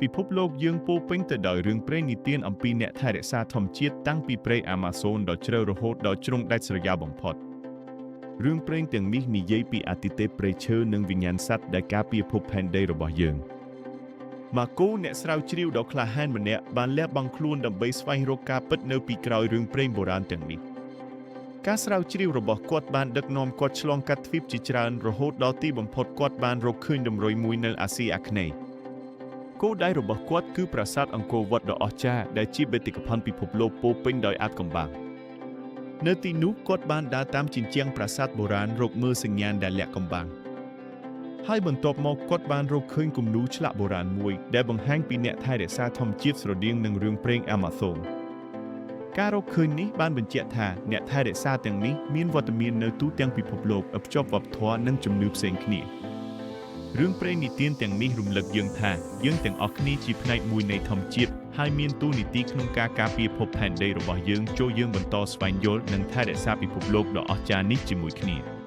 ពិភពលោកយើងពោពេញទៅដោយរឿងព្រេងនិទានអំពីអ្នកថែរក្សាធម្មជាតិតាំងពីព្រៃអាម៉ាហ្សូនដ៏ជ្រៅរហូតដល់ជ្រុងដាច់ស្រយាលបំផុតរឿងព្រេងទាំងនេះនិយាយពីអាទិទេពព្រៃឈើនិងវិញ្ញាណសត្វដែលការពារភពផែនដីរបស់យើងម៉ាកូអ្នកស្រាវជ្រាវដ៏ក្លាហានម្នាក់បានលះបង់ខ្លួនដើម្បីស្វែងរកការពិតនៅពីក្រោយរឿងព្រេងបុរាណទាំងនេះការស្រាវជ្រាវរបស់គាត់បានដឹកនាំគាត់ឆ្លងកាត់ទ្វីបជាច្រើនរហូតដល់ទីបំផុតគាត់បានរកឃើញតម្រុយមួយនៅអាស៊ីអាគ្នេយ៍គោលដៅរបស់គាត់គឺប្រាសាទអង្គរវត្តដ៏អស្ចារ្យដែលជាបេតិកភណ្ឌពិភពលោកពោពេញដោយអាថ៌កំបាំងនៅទីនោះគាត់បានដើរតាមជញ្ជាំងប្រាសាទបុរាណរកមើលសញ្ញាណដែលលាក់កំបាំងហើយបន្ទាប់មកគាត់បានរកឃើញគំនូរឆ្លាក់បុរាណមួយដែលបង្ហាញពីអ្នកថែរក្សាធម្មជាតិស្រដៀងនឹងរឿងព្រេងអាម៉ាហ្សូនការរកឃើញនេះបានបញ្ជាក់ថាអ្នកថែរក្សាទាំងនេះមានវត្តមាននៅទូទាំងពិភពលោកឥតភ្ជាប់វប្បធម៌និងជំនឿផ្សេងគ្នារឿងព្រេងនិទានទាំងនេះរំលឹកយើងថាយើងទាំងអស់គ្នាជាផ្នែកមួយនៃធម្មជាតិហើយមានតួនាទីក្នុងការការពារភពផែនដីរបស់យើងចូលយើងបន្តស្វែងយល់និងថែរក្សាពិភពលោកដ៏អស្ចារ្យនេះជាមួយគ្នា